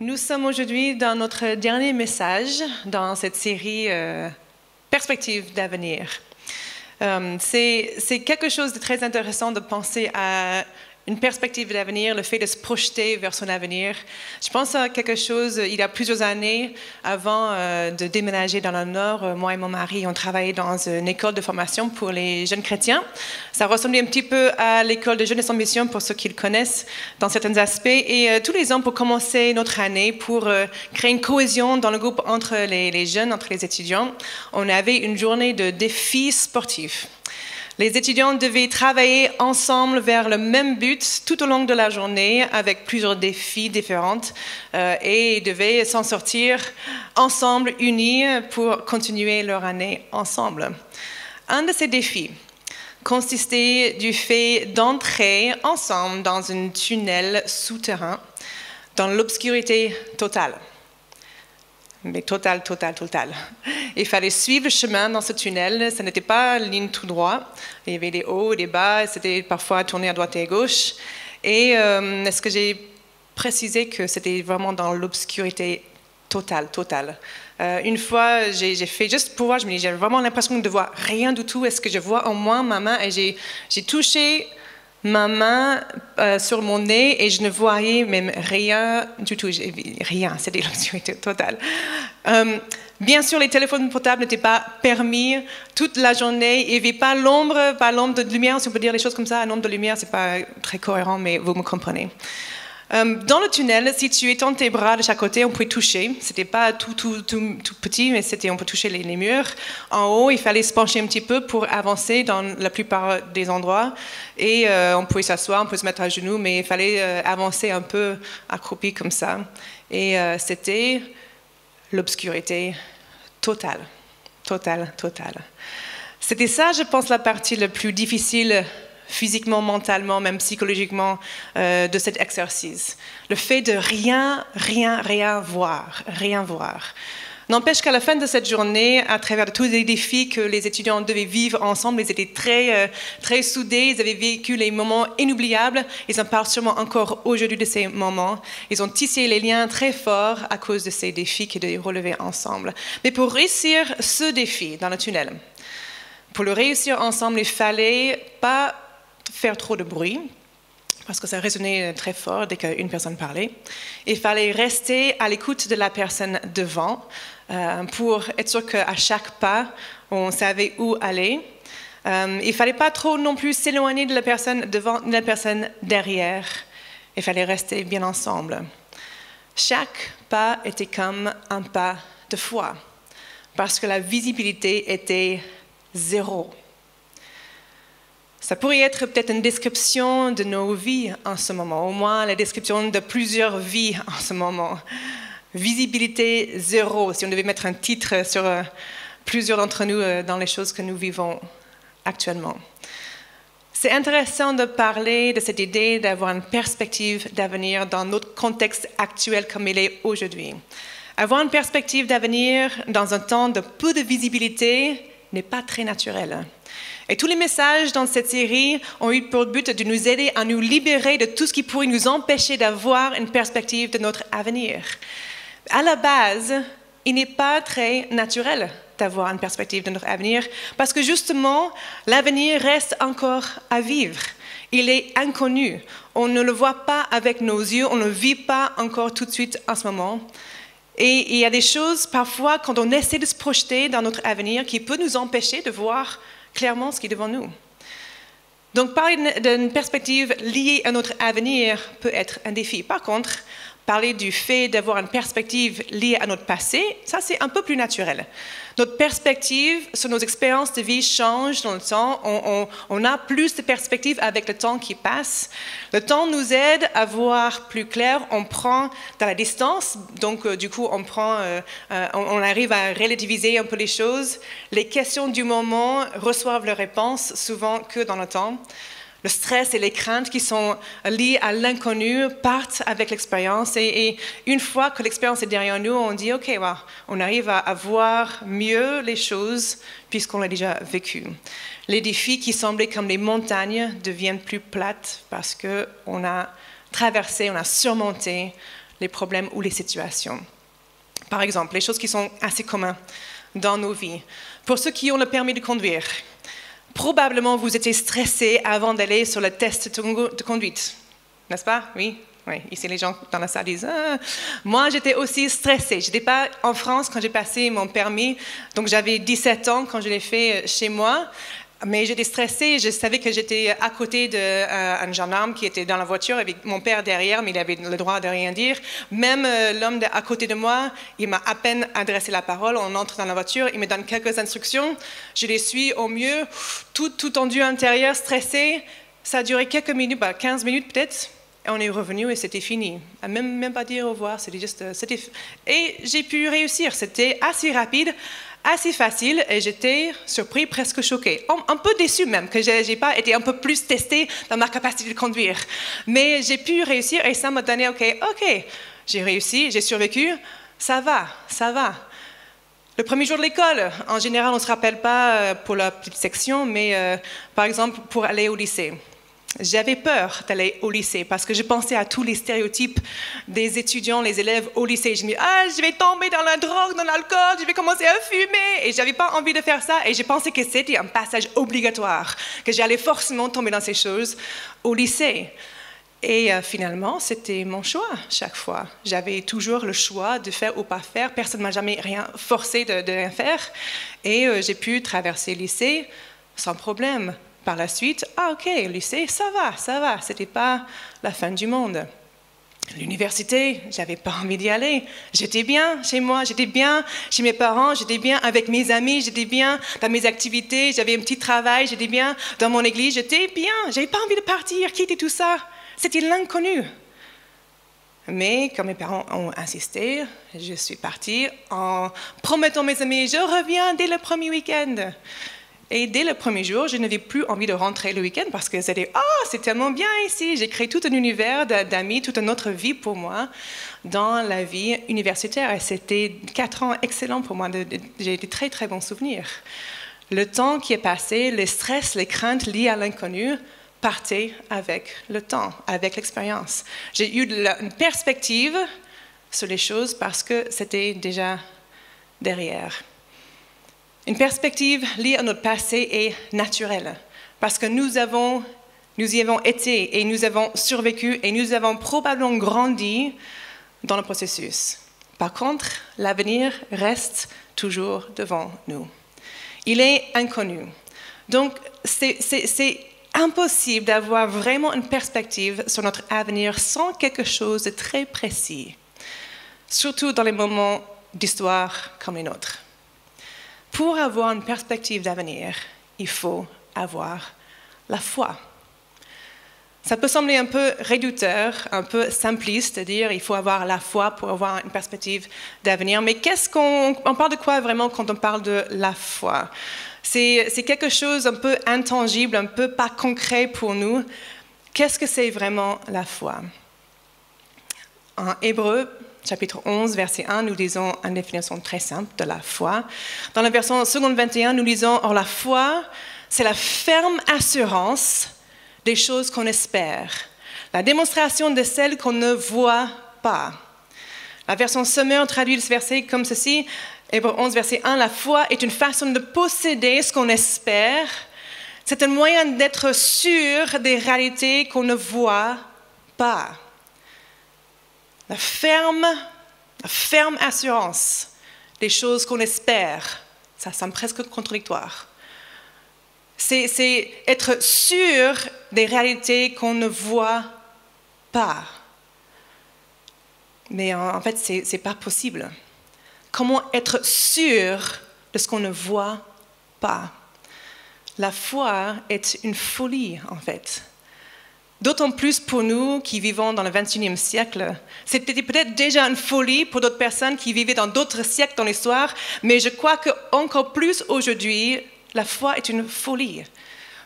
Nous sommes aujourd'hui dans notre dernier message dans cette série Perspectives d'avenir. C'est quelque chose de très intéressant de penser à une perspective d'avenir, le fait de se projeter vers son avenir. Je pense à quelque chose, il y a plusieurs années, avant de déménager dans le Nord, moi et mon mari, on travaillait dans une école de formation pour les jeunes chrétiens. Ça ressemblait un petit peu à l'école de Jeunesse en Mission, pour ceux qui le connaissent, dans certains aspects. Et tous les ans, pour commencer notre année, pour créer une cohésion dans le groupe entre les jeunes, entre les étudiants, on avait une journée de défis sportifs. Les étudiants devaient travailler ensemble vers le même but tout au long de la journée avec plusieurs défis différents et ils devaient s'en sortir ensemble, unis, pour continuer leur année ensemble. Un de ces défis consistait du fait d'entrer ensemble dans un tunnel souterrain dans l'obscurité totale. Mais total. Il fallait suivre le chemin dans ce tunnel. Ce n'était pas une ligne tout droit. Il y avait des hauts et des bas. C'était parfois tourné à droite et à gauche. Et est-ce que j'ai précisé que c'était vraiment dans l'obscurité totale. Une fois, j'ai fait juste pour voir, j'ai vraiment l'impression de voir rien du tout. Est-ce que je vois au moins ma main? Et j'ai touché ma main sur mon nez et je ne voyais même rien du tout. Rien, c'était l'obscurité totale. Bien sûr, les téléphones portables n'étaient pas permis toute la journée. Il n'y avait pas l'ombre de lumière, si on peut dire les choses comme ça. Un ombre de lumière, ce n'est pas très cohérent, mais vous me comprenez. Dans le tunnel, si tu étends tes bras de chaque côté, on pouvait toucher. C'était pas tout petit, mais on peut toucher les murs. En haut, il fallait se pencher un petit peu pour avancer dans la plupart des endroits. Et on pouvait s'asseoir, on pouvait se mettre à genoux, mais il fallait avancer un peu accroupi comme ça. Et c'était l'obscurité totale. C'était ça, je pense, la partie la plus difficile physiquement, mentalement, même psychologiquement, de cet exercice. Le fait de rien voir. N'empêche qu'à la fin de cette journée, à travers tous les défis que les étudiants devaient vivre ensemble, ils étaient très soudés, ils avaient vécu les moments inoubliables, ils en parlent sûrement encore aujourd'hui de ces moments. Ils ont tissé les liens très forts à cause de ces défis qu'ils devaient relever ensemble. Mais pour réussir ce défi dans le tunnel, pour le réussir ensemble, il fallait pas faire trop de bruit, parce que ça résonnait très fort dès qu'une personne parlait. Il fallait rester à l'écoute de la personne devant pour être sûr qu'à chaque pas, on savait où aller. Il ne fallait pas trop non plus s'éloigner de la personne devant ni de la personne derrière. Il fallait rester bien ensemble. Chaque pas était comme un pas de foi, parce que la visibilité était zéro. Ça pourrait être peut-être une description de nos vies en ce moment, au moins la description de plusieurs vies en ce moment. Visibilité zéro, si on devait mettre un titre sur plusieurs d'entre nous dans les choses que nous vivons actuellement. C'est intéressant de parler de cette idée d'avoir une perspective d'avenir dans notre contexte actuel comme il est aujourd'hui. Avoir une perspective d'avenir dans un temps de peu de visibilité n'est pas très naturel. Et tous les messages dans cette série ont eu pour but de nous aider à nous libérer de tout ce qui pourrait nous empêcher d'avoir une perspective de notre avenir. À la base, il n'est pas très naturel d'avoir une perspective de notre avenir parce que justement, l'avenir reste encore à vivre. Il est inconnu. On ne le voit pas avec nos yeux, on ne le vit pas encore tout de suite en ce moment. Et il y a des choses, parfois, quand on essaie de se projeter dans notre avenir, qui peut nous empêcher de voir clairement ce qui est devant nous. Donc, parler d'une perspective liée à notre avenir peut être un défi. Par contre, parler du fait d'avoir une perspective liée à notre passé, ça c'est un peu plus naturel. Notre perspective sur nos expériences de vie change dans le temps. On a plus de perspectives avec le temps qui passe. Le temps nous aide à voir plus clair. On prend dans la distance, donc du coup on arrive à relativiser un peu les choses. Les questions du moment reçoivent leurs réponses souvent que dans le temps. Le stress et les craintes qui sont liées à l'inconnu partent avec l'expérience. Et une fois que l'expérience est derrière nous, on dit « OK, wow, on arrive à voir mieux les choses puisqu'on l'a déjà vécu ». Les défis qui semblaient comme des montagnes deviennent plus plates parce qu'on a traversé, on a surmonté les problèmes ou les situations. Par exemple, les choses qui sont assez communes dans nos vies. Pour ceux qui ont le permis de conduire, probablement vous étiez stressé avant d'aller sur le test de conduite, n'est-ce pas? Oui. Oui, ici les gens dans la salle disent moi j'étais aussi stressée. Je n'étais pas en France quand j'ai passé mon permis, donc j'avais 17 ans quand je l'ai fait chez moi, mais j'étais stressée. Je savais que j'étais à côté d'un gendarme qui était dans la voiture avec mon père derrière, mais il avait le droit de rien dire. Même l'homme à côté de moi, il m'a à peine adressé la parole. On entre dans la voiture, il me donne quelques instructions, je les suis au mieux, tout tendu à l'intérieur, stressé. Ça a duré quelques minutes, 15 minutes peut-être. Et on est revenu et c'était fini. Même pas dire au revoir, c'était juste... Et j'ai pu réussir. C'était assez rapide, assez facile et j'étais surpris, presque choquée. Un peu déçue même, que je n'ai pas été un peu plus testée dans ma capacité de conduire. Mais j'ai pu réussir et ça m'a donné, OK, j'ai réussi, j'ai survécu, ça va. Le premier jour de l'école, en général, on ne se rappelle pas pour la petite section, mais par exemple, pour aller au lycée. J'avais peur d'aller au lycée parce que je pensais à tous les stéréotypes des étudiants, les élèves au lycée. Je me dis, je vais tomber dans la drogue, dans l'alcool, je vais commencer à fumer. Et je n'avais pas envie de faire ça. Et j'ai pensé que c'était un passage obligatoire, que j'allais forcément tomber dans ces choses au lycée. Et finalement, c'était mon choix chaque fois. J'avais toujours le choix de faire ou pas faire. Personne ne m'a jamais rien forcé de rien faire. Et j'ai pu traverser le lycée sans problème. Par la suite, OK, le lycée, ça va, c'était pas la fin du monde. L'université, j'avais pas envie d'y aller. J'étais bien chez moi, j'étais bien chez mes parents, j'étais bien avec mes amis, j'étais bien dans mes activités, j'avais un petit travail, j'étais bien dans mon église, j'étais bien, j'avais pas envie de partir, quitter tout ça. C'était l'inconnu. Mais quand mes parents ont insisté, je suis partie en promettant à mes amis, je reviens dès le premier week-end. Et dès le premier jour, je n'avais plus envie de rentrer le week-end parce que c'était « c'est tellement bien ici !» J'ai créé tout un univers d'amis, toute une autre vie pour moi dans la vie universitaire. Et c'était 4 ans excellents pour moi. J'ai des très, très bons souvenirs. Le temps qui est passé, le stress, les craintes liées à l'inconnu partaient avec le temps, avec l'expérience. J'ai eu une perspective sur les choses parce que c'était déjà derrière. Une perspective liée à notre passé est naturelle, parce que nous y avons été et nous avons survécu et nous avons probablement grandi dans le processus. Par contre, l'avenir reste toujours devant nous. Il est inconnu. Donc, c'est impossible d'avoir vraiment une perspective sur notre avenir sans quelque chose de très précis, surtout dans les moments d'histoire comme les nôtres. Pour avoir une perspective d'avenir, il faut avoir la foi. Ça peut sembler un peu réducteur, un peu simpliste de dire il faut avoir la foi pour avoir une perspective d'avenir. Mais on parle de quoi vraiment quand on parle de la foi? C'est quelque chose un peu intangible, un peu pas concret pour nous. Qu'est-ce que c'est vraiment la foi? En Hébreux, chapitre 11, verset 1, nous lisons une définition très simple de la foi. Dans la version seconde 21, nous lisons « Or la foi, c'est la ferme assurance des choses qu'on espère, la démonstration de celles qu'on ne voit pas. » La version Summer traduit ce verset comme ceci, Hébreux 11, verset 1, « La foi est une façon de posséder ce qu'on espère. C'est un moyen d'être sûr des réalités qu'on ne voit pas. » La ferme assurance des choses qu'on espère, ça semble presque contradictoire. C'est être sûr des réalités qu'on ne voit pas. Mais en fait, c'est pas possible. Comment être sûr de ce qu'on ne voit pas? La foi est une folie, en fait. D'autant plus pour nous qui vivons dans le XXIe siècle. C'était peut-être déjà une folie pour d'autres personnes qui vivaient dans d'autres siècles dans l'histoire, mais je crois qu'encore plus aujourd'hui, la foi est une folie.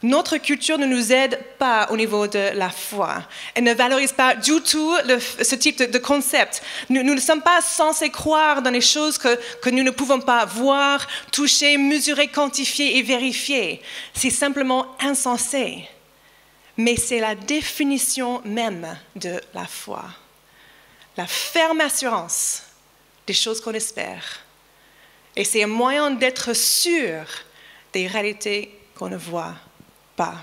Notre culture ne nous aide pas au niveau de la foi. Elle ne valorise pas du tout ce type de concept. Nous ne sommes pas censés croire dans les choses que nous ne pouvons pas voir, toucher, mesurer, quantifier et vérifier. C'est simplement insensé. Mais c'est la définition même de la foi. la ferme assurance des choses qu'on espère. Et c'est un moyen d'être sûr des réalités qu'on ne voit pas.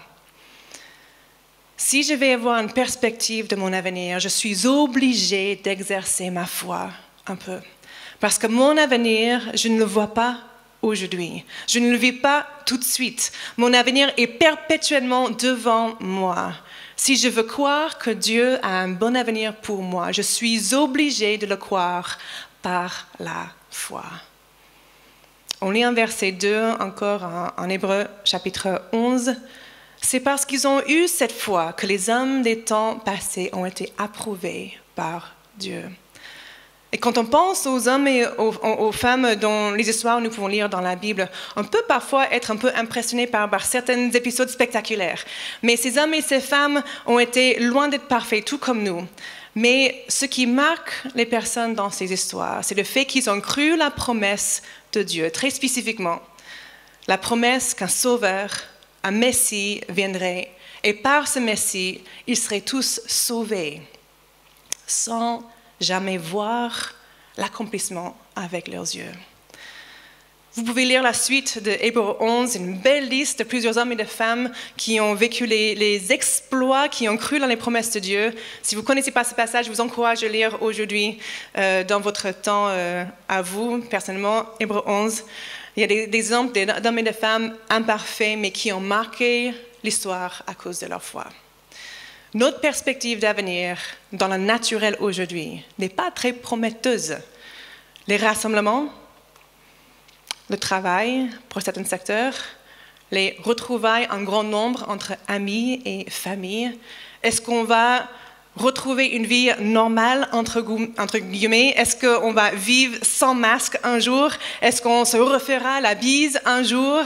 Si je vais avoir une perspective de mon avenir, je suis obligée d'exercer ma foi un peu. Parce que mon avenir, je ne le vois pas aujourd'hui. Je ne le vis pas tout de suite. Mon avenir est perpétuellement devant moi. Si je veux croire que Dieu a un bon avenir pour moi, je suis obligée de le croire par la foi. On lit un verset 2 encore en Hébreux chapitre 11. C'est parce qu'ils ont eu cette foi que les hommes des temps passés ont été approuvés par Dieu. Et quand on pense aux hommes et aux femmes dont les histoires nous pouvons lire dans la Bible, on peut parfois être un peu impressionné par certains épisodes spectaculaires. Mais ces hommes et ces femmes ont été loin d'être parfaits, tout comme nous. Mais ce qui marque les personnes dans ces histoires, c'est le fait qu'ils ont cru la promesse de Dieu, très spécifiquement. La promesse qu'un sauveur, un Messie viendrait, et par ce Messie, ils seraient tous sauvés, sans jamais voir l'accomplissement avec leurs yeux. Vous pouvez lire la suite de Hébreux 11, une belle liste de plusieurs hommes et de femmes qui ont vécu les exploits, qui ont cru dans les promesses de Dieu. Si vous ne connaissez pas ce passage, je vous encourage à lire aujourd'hui dans votre temps à vous, personnellement, Hébreux 11. Il y a des exemples d'hommes et de femmes imparfaits, mais qui ont marqué l'histoire à cause de leur foi. Notre perspective d'avenir dans le naturel aujourd'hui n'est pas très prometteuse. Les rassemblements, le travail pour certains secteurs, les retrouvailles en grand nombre entre amis et famille. Est-ce qu'on va retrouver une vie normale, entre guillemets? Est-ce qu'on va vivre sans masque un jour? Est-ce qu'on se refera la bise un jour?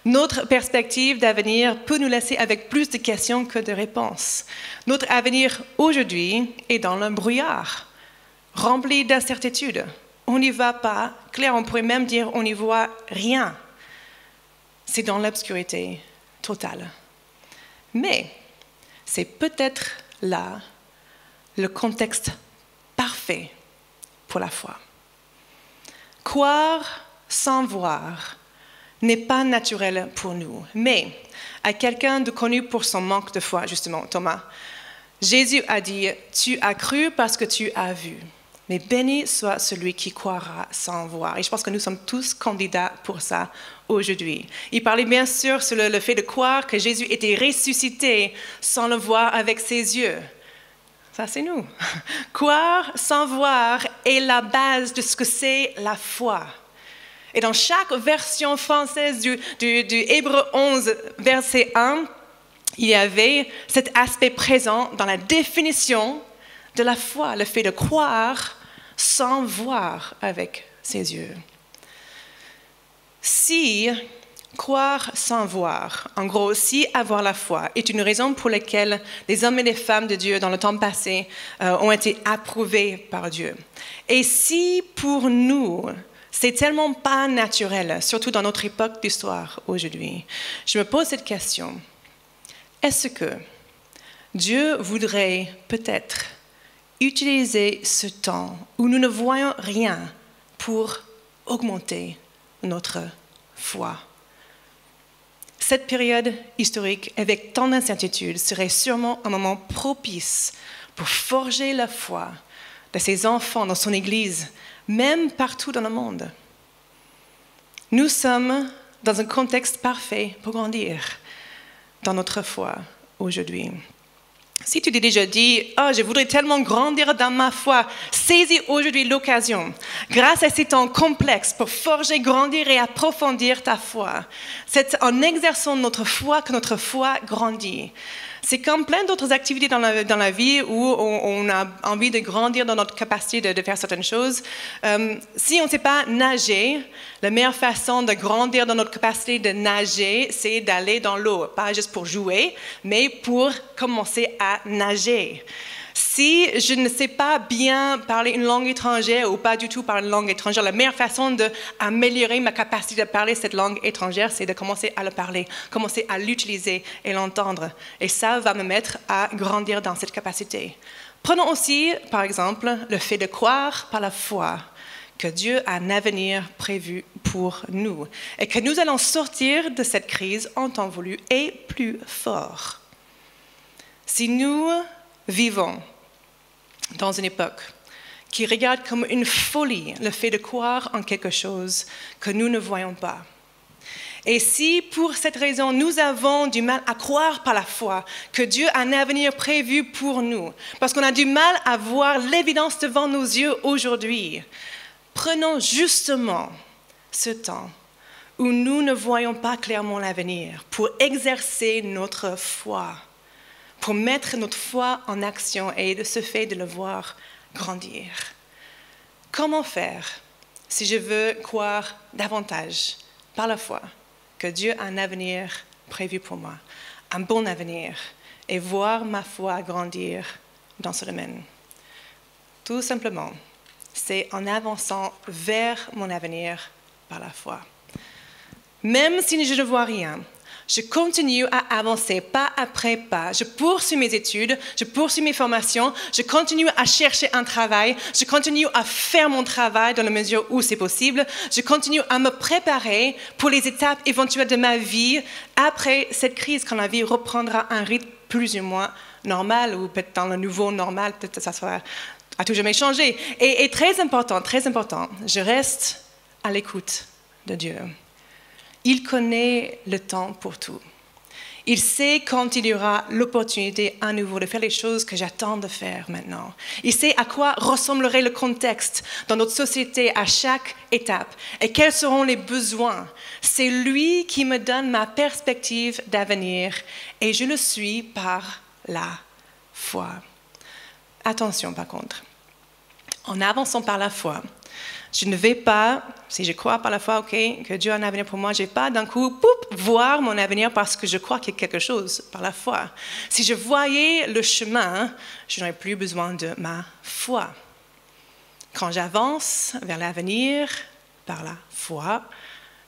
Notre perspective d'avenir peut nous laisser avec plus de questions que de réponses. Notre avenir aujourd'hui est dans le brouillard, rempli d'incertitudes. On n'y va pas clair, on pourrait même dire on n'y voit rien. C'est dans l'obscurité totale. Mais c'est peut-être là le contexte parfait pour la foi. Croire sans voir n'est pas naturel pour nous, mais à quelqu'un de connu pour son manque de foi, justement, Thomas, Jésus a dit « Tu as cru parce que tu as vu ». Mais béni soit celui qui croira sans voir. Et je pense que nous sommes tous candidats pour ça aujourd'hui. Il parlait bien sûr sur le fait de croire que Jésus était ressuscité sans le voir avec ses yeux. Ça, c'est nous. Croire sans voir est la base de ce que c'est la foi. Et dans chaque version française du Hébreux 11, verset 1, il y avait cet aspect présent dans la définition de la foi, le fait de croire sans voir avec ses yeux. Si croire sans voir, en gros, si avoir la foi est une raison pour laquelle les hommes et les femmes de Dieu dans le temps passé ont été approuvés par Dieu, et si pour nous, c'est tellement pas naturel, surtout dans notre époque d'histoire aujourd'hui, je me pose cette question. Est-ce que Dieu voudrait peut-être utiliser ce temps où nous ne voyons rien pour augmenter notre foi? Cette période historique avec tant d'incertitudes serait sûrement un moment propice pour forger la foi de ses enfants dans son Église, même partout dans le monde. Nous sommes dans un contexte parfait pour grandir dans notre foi aujourd'hui. Si tu t'es déjà dit « Oh, je voudrais tellement grandir dans ma foi », saisis aujourd'hui l'occasion, grâce à ces temps complexes, pour forger, grandir et approfondir ta foi. C'est en exerçant notre foi que notre foi grandit. C'est comme plein d'autres activités dans la vie où on a envie de grandir dans notre capacité de faire certaines choses. Si on ne sait pas nager, la meilleure façon de grandir dans notre capacité de nager, c'est d'aller dans l'eau. Pas juste pour jouer, mais pour commencer à nager. Si je ne sais pas bien parler une langue étrangère ou pas du tout parler une langue étrangère, la meilleure façon d'améliorer ma capacité de parler cette langue étrangère, c'est de commencer à le parler, commencer à l'utiliser et l'entendre. Et ça va me mettre à grandir dans cette capacité. Prenons aussi, par exemple, le fait de croire par la foi que Dieu a un avenir prévu pour nous et que nous allons sortir de cette crise en temps voulu et plus fort. Si nous vivons dans une époque qui regarde comme une folie le fait de croire en quelque chose que nous ne voyons pas, et si pour cette raison nous avons du mal à croire par la foi que Dieu a un avenir prévu pour nous, parce qu'on a du mal à voir l'évidence devant nos yeux aujourd'hui, prenons justement ce temps où nous ne voyons pas clairement l'avenir pour exercer notre foi, pour mettre notre foi en action et de ce fait de le voir grandir. Comment faire si je veux croire davantage par la foi que Dieu a un avenir prévu pour moi, un bon avenir, et voir ma foi grandir dans ce domaine? Tout simplement, c'est en avançant vers mon avenir par la foi. Même si je ne vois rien, je continue à avancer pas après pas. Je poursuis mes études, je poursuis mes formations, je continue à chercher un travail, je continue à faire mon travail dans la mesure où c'est possible, je continue à me préparer pour les étapes éventuelles de ma vie après cette crise, quand la vie reprendra un rythme plus ou moins normal, ou peut-être dans le nouveau normal, peut-être que ça sera à tout jamais changé. Et très important, je reste à l'écoute de Dieu. Il connaît le temps pour tout. Il sait quand il y aura l'opportunité à nouveau de faire les choses que j'attends de faire maintenant. Il sait à quoi ressemblerait le contexte dans notre société à chaque étape et quels seront les besoins. C'est lui qui me donne ma perspective d'avenir et je le suis par la foi. Attention par contre, en avançant par la foi, je ne vais pas, si je crois par la foi, que Dieu a un avenir pour moi, je ne vais pas d'un coup voir mon avenir parce que je crois qu'il y a quelque chose par la foi. Si je voyais le chemin, je n'aurais plus besoin de ma foi. Quand j'avance vers l'avenir par la foi,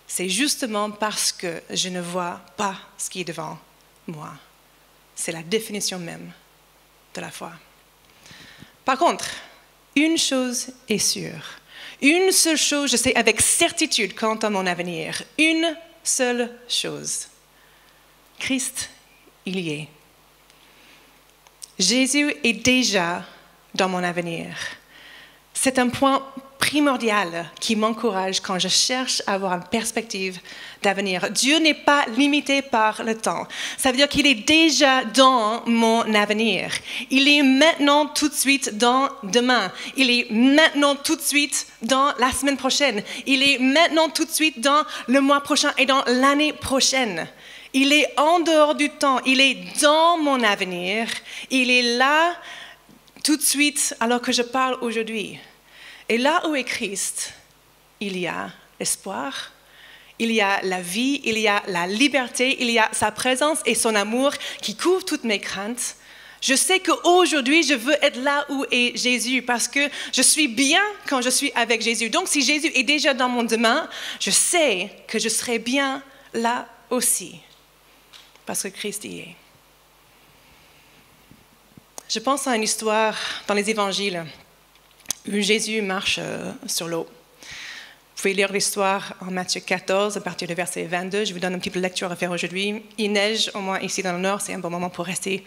c'est justement parce que je ne vois pas ce qui est devant moi. C'est la définition même de la foi. Par contre, une chose est sûre. Une seule chose, je sais avec certitude quant à mon avenir. Une seule chose. Christ, il y est. Jésus est déjà dans mon avenir. C'est un point primordial qui m'encourage quand je cherche à avoir une perspective d'avenir. Dieu n'est pas limité par le temps. Ça veut dire qu'il est déjà dans mon avenir. Il est maintenant tout de suite dans demain. Il est maintenant tout de suite dans la semaine prochaine. Il est maintenant tout de suite dans le mois prochain et dans l'année prochaine. Il est en dehors du temps. Il est dans mon avenir. Il est là tout de suite alors que je parle aujourd'hui. Et là où est Christ, il y a l'espoir, il y a la vie, il y a la liberté, il y a sa présence et son amour qui couvre toutes mes craintes. Je sais qu'aujourd'hui, je veux être là où est Jésus parce que je suis bien quand je suis avec Jésus. Donc, si Jésus est déjà dans mon demain, je sais que je serai bien là aussi parce que Christ y est. Je pense à une histoire dans les évangiles où Jésus marche sur l'eau. Vous pouvez lire l'histoire en Matthieu 14, à partir du verset 22. Je vous donne un petit peu de lecture à faire aujourd'hui. Il neige, au moins ici dans le nord, c'est un bon moment pour rester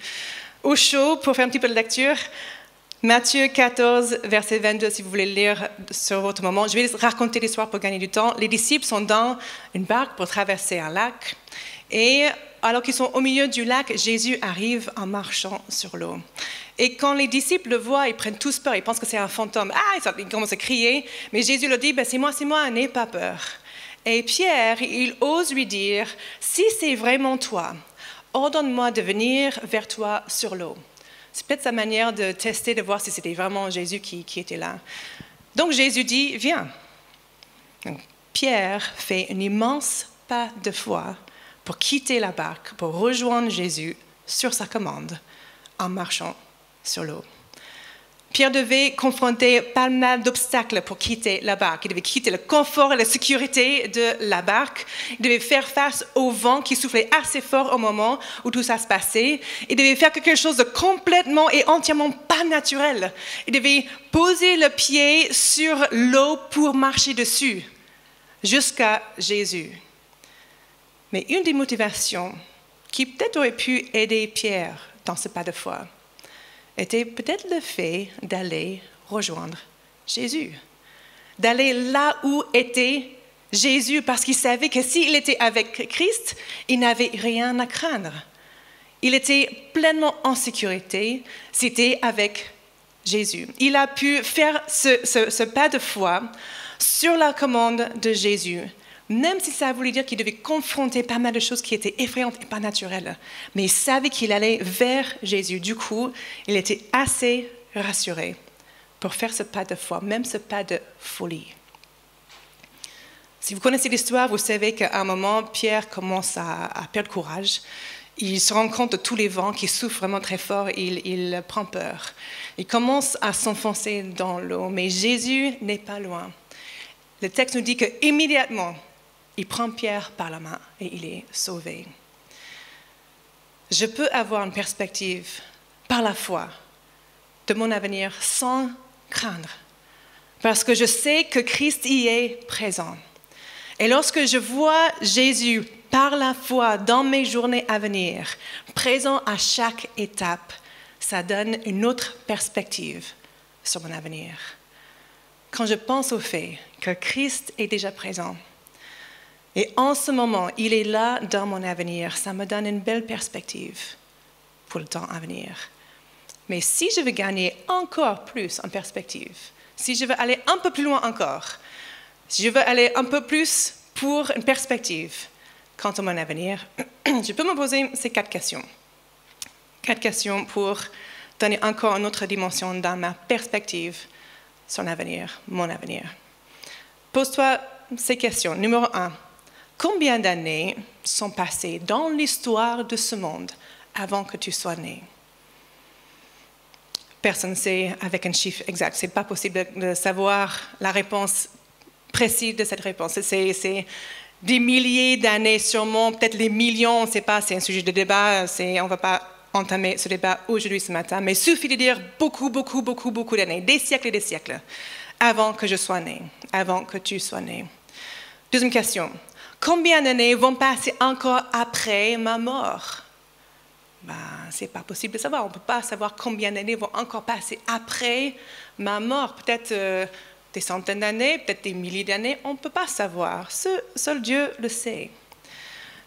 au chaud, pour faire un petit peu de lecture. Matthieu 14, verset 22, si vous voulez lire sur votre moment. Je vais raconter l'histoire pour gagner du temps. Les disciples sont dans une barque pour traverser un lac. Et alors qu'ils sont au milieu du lac, Jésus arrive en marchant sur l'eau. Et quand les disciples le voient, ils prennent tous peur. Ils pensent que c'est un fantôme. Ils commencent à crier. Mais Jésus leur dit, c'est moi, n'aie pas peur. Et Pierre, il ose lui dire, si c'est vraiment toi, ordonne-moi de venir vers toi sur l'eau. C'est peut-être sa manière de tester, de voir si c'était vraiment Jésus qui était là. Donc Jésus dit, viens. Donc, Pierre fait un immense pas de foi pour quitter la barque, pour rejoindre Jésus sur sa commande en marchant sur l'eau. Pierre devait confronter pas mal d'obstacles pour quitter la barque. Il devait quitter le confort et la sécurité de la barque. Il devait faire face au vent qui soufflait assez fort au moment où tout ça se passait. Il devait faire quelque chose de complètement et entièrement pas naturel. Il devait poser le pied sur l'eau pour marcher dessus, jusqu'à Jésus. Mais une des motivations qui peut-être aurait pu aider Pierre dans ce pas de foi était peut-être le fait d'aller rejoindre Jésus, d'aller là où était Jésus, parce qu'il savait que s'il était avec Christ, il n'avait rien à craindre. Il était pleinement en sécurité, c'était avec Jésus. Il a pu faire ce pas de foi sur la commande de Jésus, même si ça voulait dire qu'il devait confronter pas mal de choses qui étaient effrayantes et pas naturelles. Mais il savait qu'il allait vers Jésus. Du coup, il était assez rassuré pour faire ce pas de foi, même ce pas de folie. Si vous connaissez l'histoire, vous savez qu'à un moment, Pierre commence à perdre courage. Il se rend compte de tous les vents qui souffrent vraiment très fort et il prend peur. Il commence à s'enfoncer dans l'eau, mais Jésus n'est pas loin. Le texte nous dit qu'immédiatement, il prend Pierre par la main et il est sauvé. Je peux avoir une perspective par la foi de mon avenir sans craindre, parce que je sais que Christ y est présent. Et lorsque je vois Jésus par la foi dans mes journées à venir, présent à chaque étape, ça donne une autre perspective sur mon avenir. Quand je pense au fait que Christ est déjà présent, et en ce moment, il est là dans mon avenir, ça me donne une belle perspective pour le temps à venir. Mais si je veux gagner encore plus en perspective, si je veux aller un peu plus loin encore, si je veux aller un peu plus pour une perspective quant à mon avenir, je peux me poser ces 4 questions. 4 questions pour donner encore une autre dimension dans ma perspective sur l'avenir, mon avenir. Pose-toi ces questions. Numéro 1. Combien d'années sont passées dans l'histoire de ce monde avant que tu sois né? Personne ne sait avec un chiffre exact. Ce n'est pas possible de savoir la réponse précise de cette réponse. C'est des milliers d'années sûrement, peut-être les millions, on ne sait pas, c'est un sujet de débat, on ne va pas entamer ce débat aujourd'hui, ce matin, mais il suffit de dire beaucoup d'années, des siècles et des siècles, avant que je sois né, avant que tu sois né. Deuxième question. Combien d'années vont passer encore après ma mort? Ce n'est pas possible de savoir. On ne peut pas savoir combien d'années vont encore passer après ma mort. Peut-être des centaines d'années, peut-être des milliers d'années. On ne peut pas savoir. Seul Dieu le sait.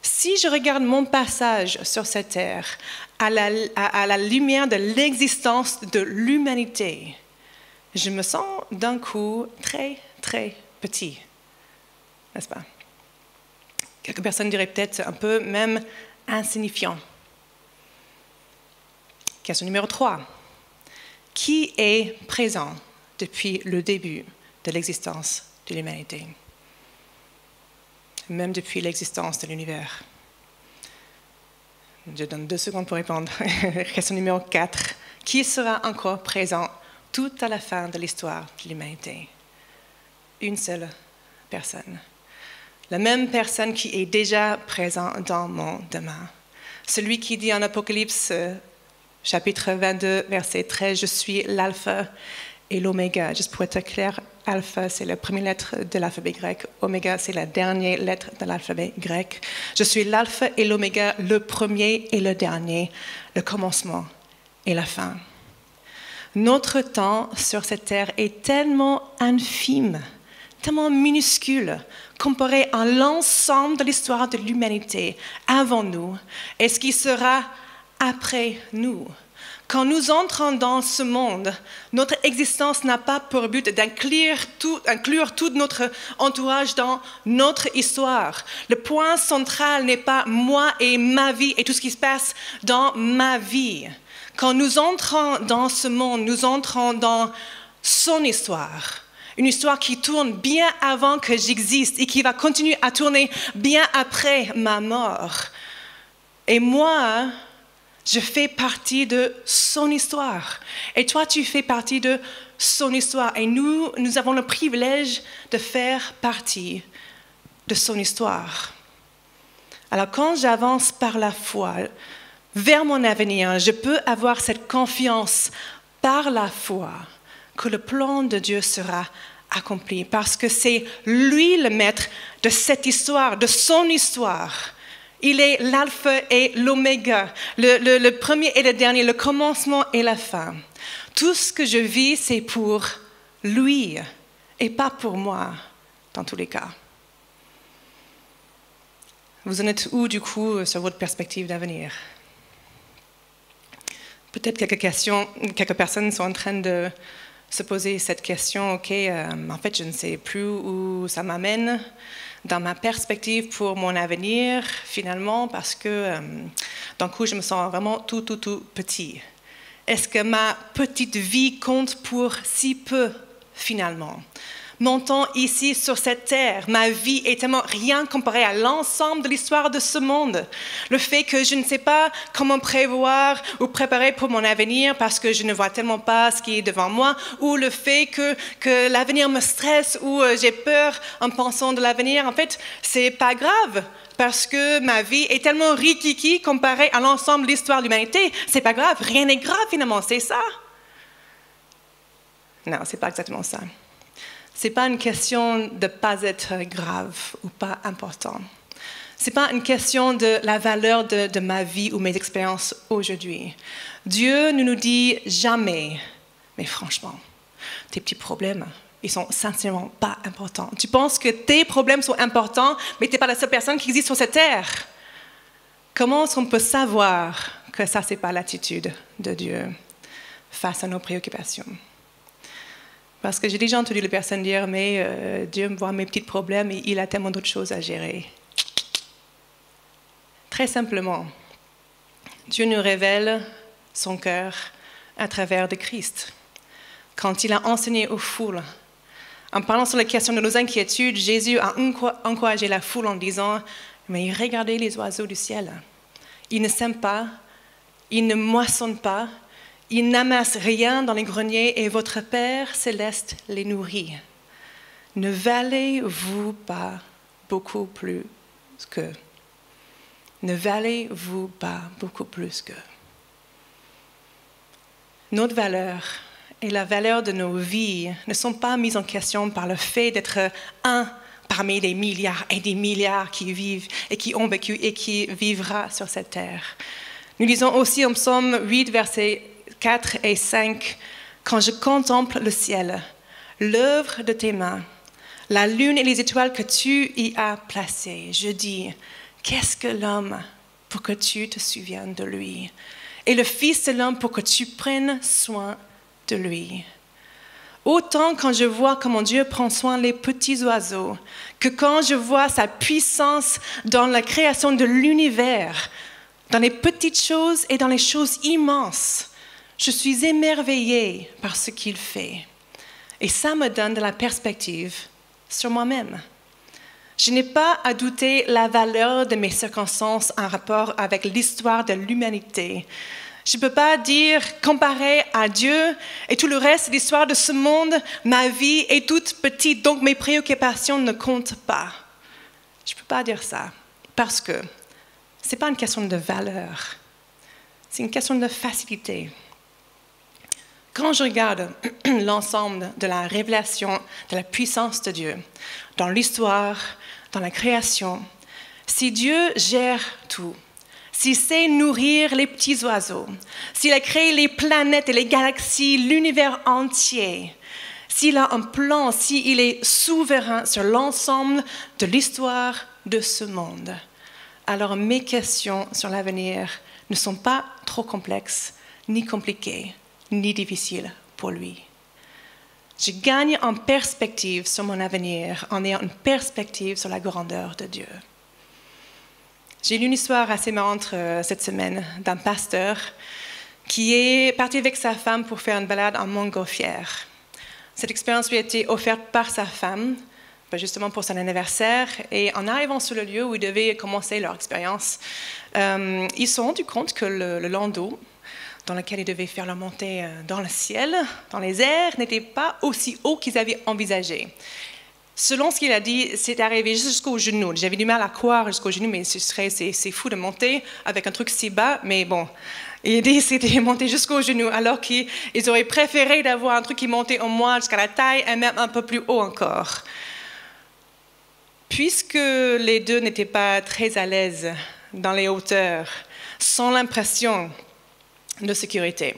Si je regarde mon passage sur cette terre à la lumière de l'existence de l'humanité, je me sens d'un coup très, très petit. N'est-ce pas? Quelques personnes diraient peut-être un peu même insignifiant. Question numéro 3. Qui est présent depuis le début de l'existence de l'humanité? Même depuis l'existence de l'univers. Je donne 2 secondes pour répondre. Question numéro 4. Qui sera encore présent tout à la fin de l'histoire de l'humanité? Une seule personne. La même personne qui est déjà présente dans mon demain. Celui qui dit en Apocalypse, chapitre 22, verset 13, « Je suis l'alpha et l'oméga ». Juste pour être clair, alpha, c'est la première lettre de l'alphabet grec. Oméga, c'est la dernière lettre de l'alphabet grec. Je suis l'alpha et l'oméga, le premier et le dernier, le commencement et la fin. Notre temps sur cette terre est tellement infime, tellement minuscule, comparé à l'ensemble de l'histoire de l'humanité avant nous et ce qui sera après nous. Quand nous entrons dans ce monde, notre existence n'a pas pour but d'inclure tout notre entourage dans notre histoire. Le point central n'est pas moi et ma vie et tout ce qui se passe dans ma vie. Quand nous entrons dans ce monde, nous entrons dans son histoire. Une histoire qui tourne bien avant que j'existe et qui va continuer à tourner bien après ma mort. Et moi, Je fais partie de son histoire. Et toi, tu fais partie de son histoire. Et nous avons le privilège de faire partie de son histoire. Alors, quand j'avance par la foi vers mon avenir, je peux avoir cette confiance par la foi que le plan de Dieu sera accompli. Parce que c'est lui le maître de cette histoire, de son histoire. Il est l'alpha et l'oméga, le premier et le dernier, le commencement et la fin. Tout ce que je vis, c'est pour lui et pas pour moi, dans tous les cas. Vous en êtes où, du coup, sur votre perspective d'avenir? Peut-être quelques personnes sont en train de se poser cette question, ok, en fait, je ne sais plus où ça m'amène dans ma perspective pour mon avenir, finalement, parce que d'un coup, je me sens vraiment tout petit. Est-ce que ma petite vie compte pour si peu, finalement? Mon temps ici sur cette terre, ma vie est tellement rien comparé à l'ensemble de l'histoire de ce monde. Le fait que je ne sais pas comment prévoir ou préparer pour mon avenir parce que je ne vois tellement pas ce qui est devant moi, ou le fait que l'avenir me stresse ou j'ai peur en pensant de l'avenir, en fait, c'est pas grave parce que ma vie est tellement rikiki comparée à l'ensemble de l'histoire de l'humanité. C'est pas grave, rien n'est grave finalement, c'est ça? Non, c'est pas exactement ça. Ce n'est pas une question de ne pas être grave ou pas important. Ce n'est pas une question de la valeur de ma vie ou mes expériences aujourd'hui. Dieu ne nous dit jamais, mais franchement, tes petits problèmes, ils sont sincèrement pas importants. Tu penses que tes problèmes sont importants, mais tu n'es pas la seule personne qui existe sur cette terre. Comment est-ce qu'on peut savoir que ça, ce n'est pas l'attitude de Dieu face à nos préoccupations? Parce que j'ai déjà entendu les personnes dire, mais Dieu me voit mes petits problèmes et il a tellement d'autres choses à gérer. Très simplement, Dieu nous révèle son cœur à travers de Christ. Quand il a enseigné aux foules, en parlant sur la question de nos inquiétudes, Jésus a encouragé la foule en disant, mais regardez les oiseaux du ciel. Ils ne sèment pas, ils ne moissonnent pas, ils n'amassent rien dans les greniers et votre Père céleste les nourrit. Ne valez-vous pas beaucoup plus qu'eux? Ne valez-vous pas beaucoup plus qu'eux? Notre valeur et la valeur de nos vies ne sont pas mises en question par le fait d'être un parmi des milliards et des milliards qui vivent et qui ont vécu et qui vivra sur cette terre. Nous lisons aussi en Psaume 8, versets 4 et 5, « Quand je contemple le ciel, l'œuvre de tes mains, la lune et les étoiles que tu y as placées, je dis, qu'est-ce que l'homme pour que tu te souviennes de lui, et le Fils de l'homme pour que tu prennes soin de lui. Autant quand je vois comment Dieu prend soin des petits oiseaux, que quand je vois sa puissance dans la création de l'univers, dans les petites choses et dans les choses immenses, je suis émerveillée par ce qu'il fait. Et ça me donne de la perspective sur moi-même. Je n'ai pas à douter la valeur de mes circonstances en rapport avec l'histoire de l'humanité. Je ne peux pas dire, comparé à Dieu et tout le reste de l'histoire de ce monde, ma vie est toute petite, donc mes préoccupations ne comptent pas. Je ne peux pas dire ça, parce que ce n'est pas une question de valeur, c'est une question de facilité. Quand je regarde l'ensemble de la révélation de la puissance de Dieu, dans l'histoire, dans la création, si Dieu gère tout, s'il sait nourrir les petits oiseaux, s'il a créé les planètes et les galaxies, l'univers entier, s'il a un plan, s'il est souverain sur l'ensemble de l'histoire de ce monde, alors mes questions sur l'avenir ne sont pas trop complexes, ni compliquées, ni difficiles pour lui. Je gagne en perspective sur mon avenir en ayant une perspective sur la grandeur de Dieu. J'ai lu une histoire assez marrante cette semaine d'un pasteur qui est parti avec sa femme pour faire une balade en montgolfière. Cette expérience lui a été offerte par sa femme justement pour son anniversaire. Et en arrivant sur le lieu où ils devaient commencer leur expérience, ils se sont rendus compte que le landau dans lequel ils devaient faire leur montée dans le ciel, dans les airs, n'était pas aussi haut qu'ils avaient envisagé. Selon ce qu'il a dit, c'est arrivé jusqu'au genou. J'avais du mal à croire jusqu'au genou, mais c'est fou de monter avec un truc si bas, mais bon. Il dit que c'était monté jusqu'au genou, alors qu'ils auraient préféré d'avoir un truc qui montait au moins jusqu'à la taille et même un peu plus haut encore. Puisque les deux n'étaient pas très à l'aise dans les hauteurs, sans l'impression de sécurité,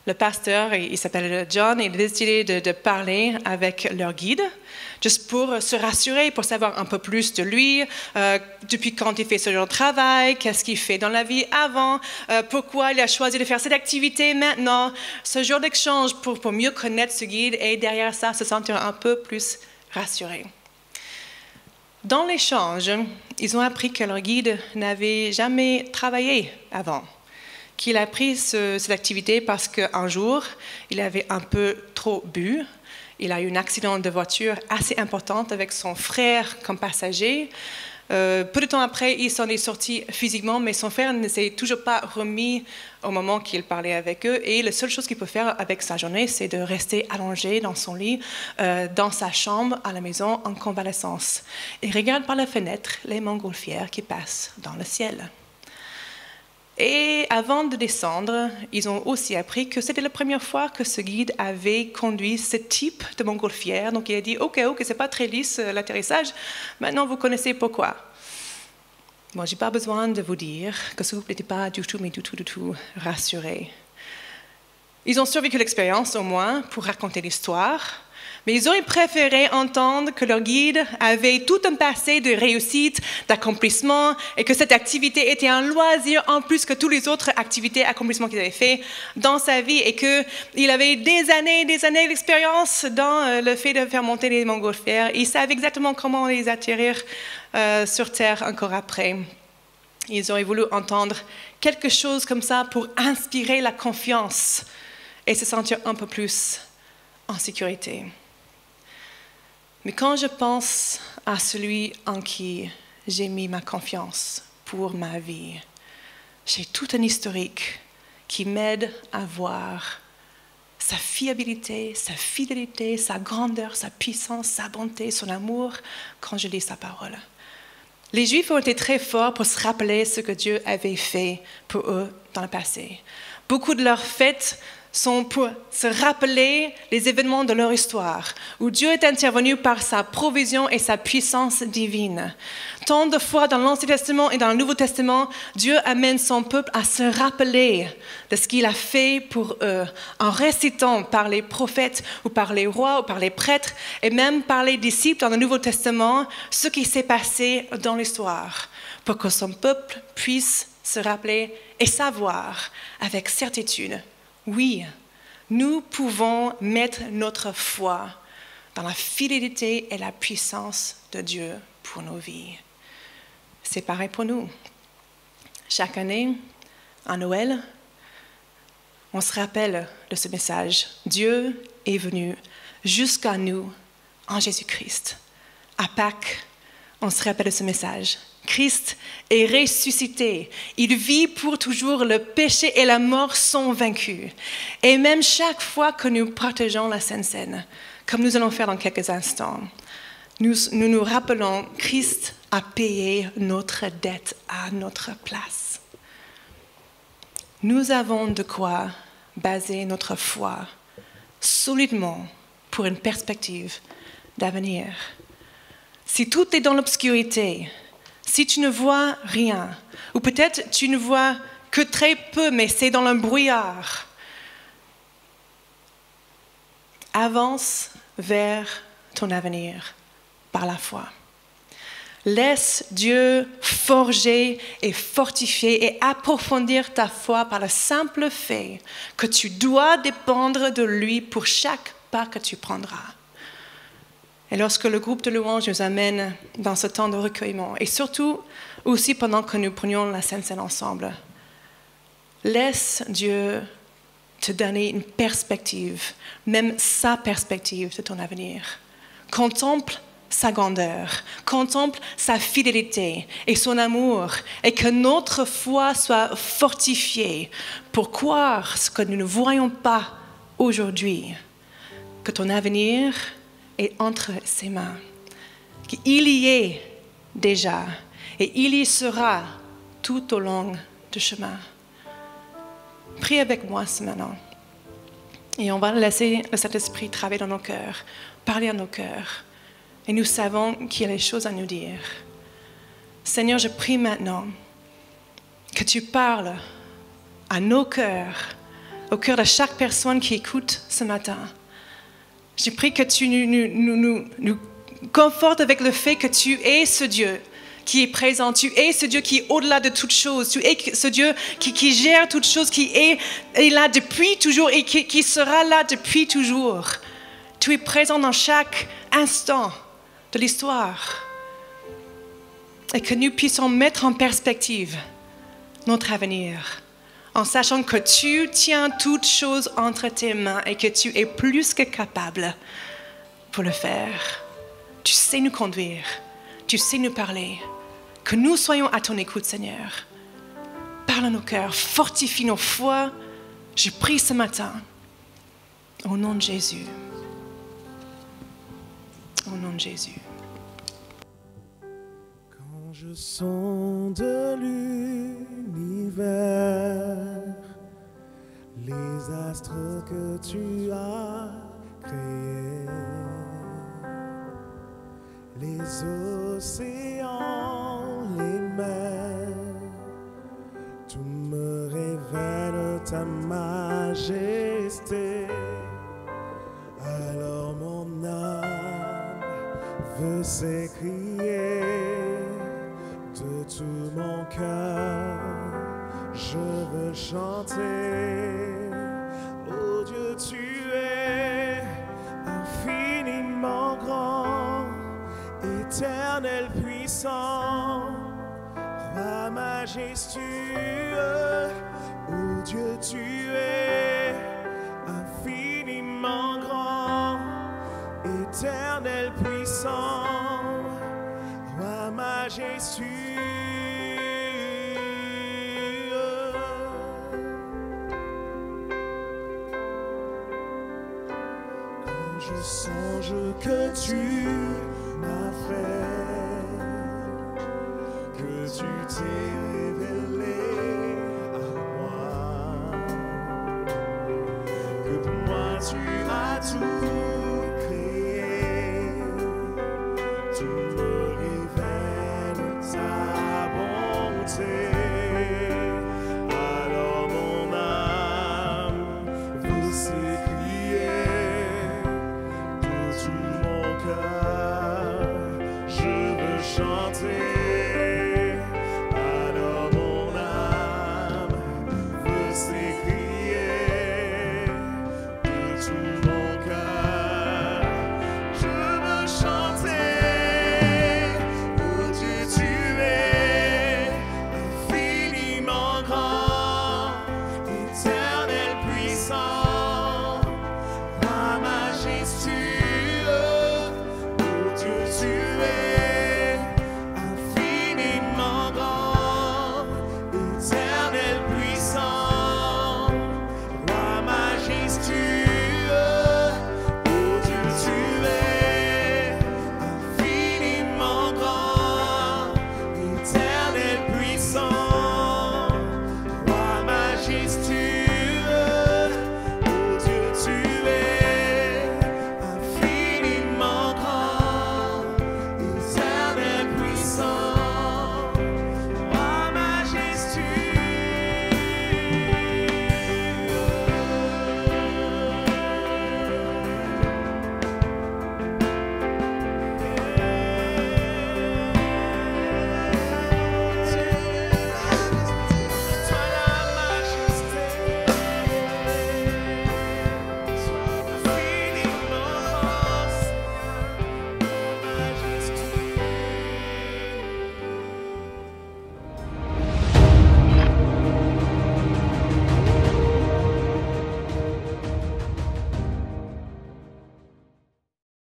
le pasteur, il s'appelle John, il a décidé de parler avec leur guide, juste pour se rassurer, pour savoir un peu plus de lui, depuis quand il fait ce genre de travail, qu'est-ce qu'il fait dans la vie avant, pourquoi il a choisi de faire cette activité maintenant, ce genre d'échange pour mieux connaître ce guide et derrière ça se sentir un peu plus rassuré. Dans l'échange, ils ont appris que leur guide n'avait jamais travaillé avant, qu'il a pris cette activité parce qu'un jour, il avait un peu trop bu. Il a eu un accident de voiture assez important avec son frère comme passager. Peu de temps après, il s'en est sorti physiquement, mais son frère ne s'est toujours pas remis au moment qu'il parlait avec eux. Et la seule chose qu'il peut faire avec sa journée, c'est de rester allongé dans son lit, dans sa chambre à la maison en convalescence. Et regarde par la fenêtre les montgolfières qui passent dans le ciel. Et avant de descendre, ils ont aussi appris que c'était la première fois que ce guide avait conduit ce type de montgolfière. Donc il a dit, ok, c'est pas très lisse l'atterrissage, maintenant vous connaissez pourquoi. Bon, j'ai pas besoin de vous dire que ce couple n'était pas du tout rassuré. Ils ont survécu l'expérience au moins pour raconter l'histoire. Mais ils auraient préféré entendre que leur guide avait tout un passé de réussite, d'accomplissement, et que cette activité était un loisir en plus que toutes les autres activités, accomplissements qu'il avait fait dans sa vie, et qu'il avait des années d'expérience dans le fait de faire monter les montgolfières. Ils savent exactement comment les atterrir sur Terre encore après. Ils auraient voulu entendre quelque chose comme ça pour inspirer la confiance et se sentir un peu plus en sécurité. Mais quand je pense à celui en qui j'ai mis ma confiance pour ma vie, j'ai tout un historique qui m'aide à voir sa fiabilité, sa fidélité, sa grandeur, sa puissance, sa bonté, son amour quand je lis sa parole. Les Juifs ont été très forts pour se rappeler ce que Dieu avait fait pour eux dans le passé. Beaucoup de leurs fêtes sont pour se rappeler les événements de leur histoire, où Dieu est intervenu par sa provision et sa puissance divine. Tant de fois dans l'Ancien Testament et dans le Nouveau Testament, Dieu amène son peuple à se rappeler de ce qu'il a fait pour eux, en récitant par les prophètes ou par les rois ou par les prêtres et même par les disciples dans le Nouveau Testament, ce qui s'est passé dans l'histoire, pour que son peuple puisse se rappeler et savoir avec certitude. Oui, nous pouvons mettre notre foi dans la fidélité et la puissance de Dieu pour nos vies. C'est pareil pour nous. Chaque année, à Noël, on se rappelle de ce message. Dieu est venu jusqu'à nous en Jésus-Christ. À Pâques, on se rappelle de ce message. Christ est ressuscité. Il vit pour toujours. Le péché et la mort sont vaincus. Et même chaque fois que nous partageons la Sainte Seine, comme nous allons faire dans quelques instants, nous rappelons Christ a payé notre dette à notre place. Nous avons de quoi baser notre foi solidement pour une perspective d'avenir. Si tout est dans l'obscurité, si tu ne vois rien, ou peut-être tu ne vois que très peu, mais c'est dans le brouillard, avance vers ton avenir par la foi. Laisse Dieu forger et fortifier et approfondir ta foi par le simple fait que tu dois dépendre de lui pour chaque pas que tu prendras. Et lorsque le groupe de louanges nous amène dans ce temps de recueillement, et surtout aussi pendant que nous prenions la Sainte Seine ensemble, laisse Dieu te donner une perspective, même sa perspective de ton avenir. Contemple sa grandeur, contemple sa fidélité et son amour, et que notre foi soit fortifiée pour croire ce que nous ne voyons pas aujourd'hui, que ton avenir est entre ses mains, qu'il y est déjà et il y sera tout au long du chemin. Prie avec moi ce matin et on va laisser le Saint-Esprit travailler dans nos cœurs, parler à nos cœurs. Et nous savons qu'il y a des choses à nous dire. Seigneur, je prie maintenant que tu parles à nos cœurs, au cœur de chaque personne qui écoute ce matin. Je prie que tu nous confortes avec le fait que tu es ce Dieu qui est présent. Tu es ce Dieu qui est au-delà de toutes choses. Tu es ce Dieu qui gère toutes choses, qui est là depuis toujours et qui sera là depuis toujours. Tu es présent dans chaque instant de l'histoire et que nous puissions mettre en perspective notre avenir en sachant que tu tiens toutes choses entre tes mains et que tu es plus que capable pour le faire. Tu sais nous conduire, tu sais nous parler, que nous soyons à ton écoute, Seigneur. Parle à nos cœurs, fortifie nos foi. Je prie ce matin au nom de Jésus. Au nom de Jésus. Quand je sonde l'univers, les astres que tu as créés, les océans, les mers, tout me révèle ta majesté. Alors mon âme veut s'écrier de tout mon cœur, je veux chanter. Oh Dieu, tu es infiniment grand, éternel puissant, roi majestueux. Oh Dieu, tu es infiniment grand, éternel puissant, roi majestueux. Quand je songe que tu m'as fait, que tu t'es révélé